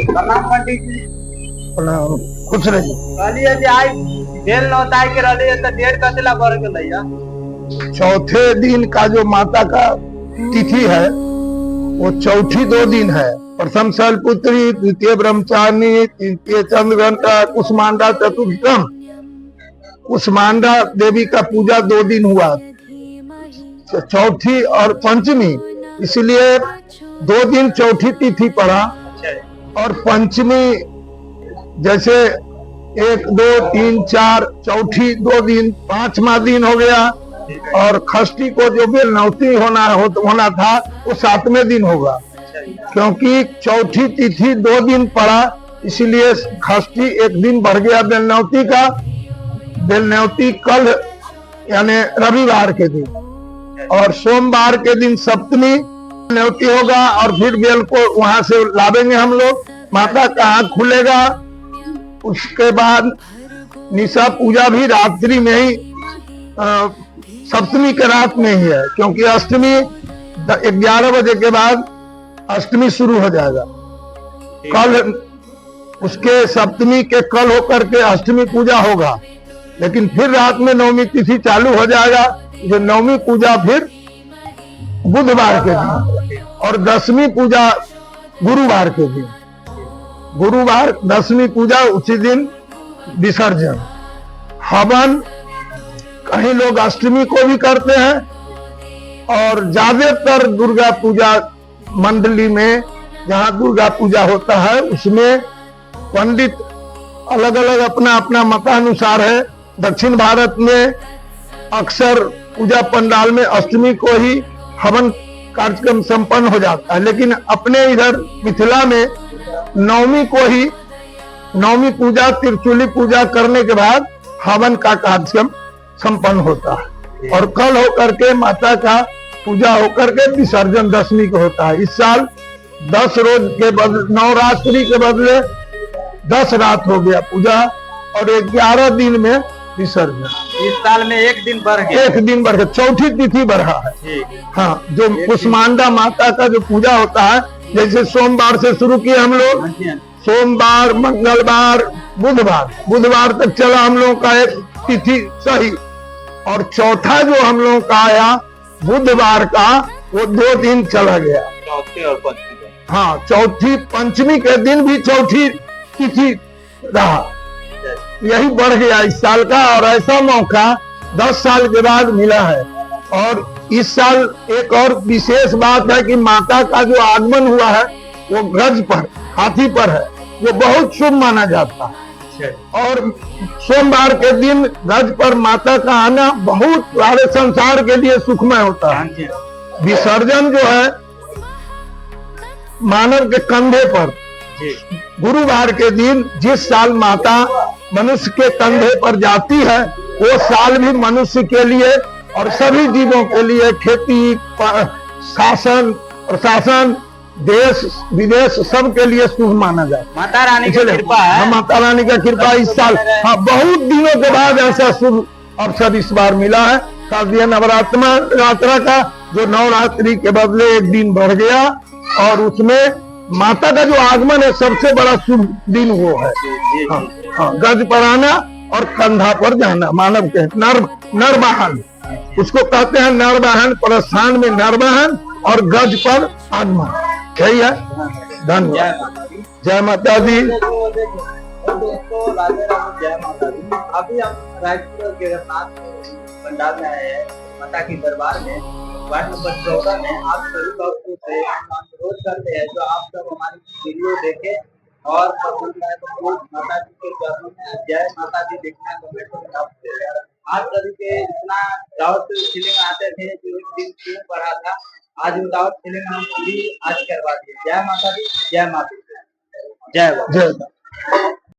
प्रणाम पंडित जी। खुश रहिए। कहलिए जे आज बेल नौताई के रहली है तो डेढ़ कतला बढ़ गेलै है। चौथे दिन का जो माता का तिथि है वो चौथी 2 दिन है। प्रथम शैलपुत्री, द्वितीय ब्रह्मचारिणी, तृतीय चंद्रघंटा, कुष्मांडा चतुर्थम। कुष्मांडा देवी का पूजा 2 दिन हुआ, चौथी और पंचमी, इसलिए 2 दिन चौथी तिथि पड़ा। और पंचमी जैसे 1, 2, 3, 4 चौथी 2 दिन, 5वां दिन हो गया। और खष्टी को जो बेलनौती होना था वो 7वें दिन होगा, क्योंकि चौथी तिथि 2 दिन पड़ा, इसलिए खष्टी 1 दिन बढ़ गया बेलनौती का। बेलनौती कल यानी रविवार के दिन, और सोमवार के दिन सप्तमी बेलनौती होगा। और फिर बेल को वहां से लावेंगे हम लोग, माता का हाथ खुलेगा। उसके बाद निशा पूजा भी रात्रि में ही, सप्तमी के रात में ही है, क्योंकि अष्टमी 11 बजे के बाद अष्टमी शुरू हो जाएगा। कल उसके सप्तमी के कल होकर के अष्टमी पूजा होगा, लेकिन फिर रात में नवमी तिथि चालू हो जाएगा। जो नवमी पूजा फिर बुधवार के दिन, और 10वीं पूजा गुरुवार के दिन। गुरुवार 10वीं पूजा, उसी दिन विसर्जन। हवन कहीं लोग अष्टमी को भी करते हैं, और ज्यादातर दुर्गा पूजा मंडली में जहां दुर्गा पूजा होता है उसमें पंडित अलग अलग अपना अपना मतानुसार है। दक्षिण भारत में अक्सर पूजा पंडाल में अष्टमी को ही हवन कार्यक्रम संपन्न हो जाता है, लेकिन अपने इधर मिथिला में नवमी को ही, नवमी पूजा त्रिशूली पूजा करने के बाद हवन का कार्यक्रम संपन्न होता है। और कल होकर के माता का पूजा होकर के विसर्जन 10वीं को होता है। इस साल 10 रोज के बदले, 9 रात्रि के बदले 10 रात हो गया पूजा, और 11 दिन में विसर्जन। इस साल में 1 दिन बढ़ गया, 1 दिन बढ़ गया, चौथी तिथि बढ़ा है। हाँ, जो कुष्मांडा माता का जो पूजा होता है, जैसे सोमवार से शुरू किए हम लोग, सोमवार, मंगलवार, बुधवार तक चला हम लोगों का एक तिथि सही। और चौथा जो हम लोगों का आया बुधवार का, वो 2 दिन चला गया। चौथी और पंचमी। हाँ, चौथी पंचमी के दिन भी चौथी तिथि रहा। यही बढ़ गया इस साल का, और ऐसा मौका 10 साल के बाद मिला है। और इस साल एक और विशेष बात है कि माता का जो आगमन हुआ है वो गज पर, हाथी पर है, जो बहुत शुभ माना जाता है। और सोमवार के दिन गज पर माता का आना बहुत सारे संसार के लिए सुखमय होता है। विसर्जन जो है मानव के कंधे पर, गुरुवार के दिन जिस साल माता मनुष्य के कंधे पर जाती है, वो साल भी मनुष्य के लिए और सभी जीवों के लिए, खेती, शासन, प्रशासन, देश विदेश सब के लिए शुभ माना जाए। माता रानी की कृपा है। माता रानी का कृपा इस साल, हाँ, बहुत दिनों के बाद ऐसा शुभ अवसर इस बार मिला है। शारदीय नवरात्र का जो नवरात्रि के बदले 1 दिन बढ़ गया, और उसमें माता का जो आगमन है सबसे बड़ा शुभ दिन वो है। हाँ, हाँ, गज पर आना और कंधा पर जाना, मानव के नरवाहन, उसको कहते हैं नरवाहन। प्रस्थान में नरवाहन और गज पर आगमन, यही है। धन्यवाद। जय माता दी। दोस्तों, राधे राधे, जय माता दी। अभी हम रायपुर के पंडाल में आए हैं, माता के दरबार में, वार्ड नंबर 14 में। आप सभी दोस्तों से अनुरोध करते हैं, जो आप सब हमारी वीडियो देखें और पसंद आए तो माता जी के चरणों में जय माता दी लिखना, कमेंट में। आज सभी के इतना दावत फीलिंग आते थे, जो 1 दिन क्यों बढ़ा था, आज दावत फीलिंग हम पूरी आज करवा दिए। जय माता दी, जय माता दी, जय।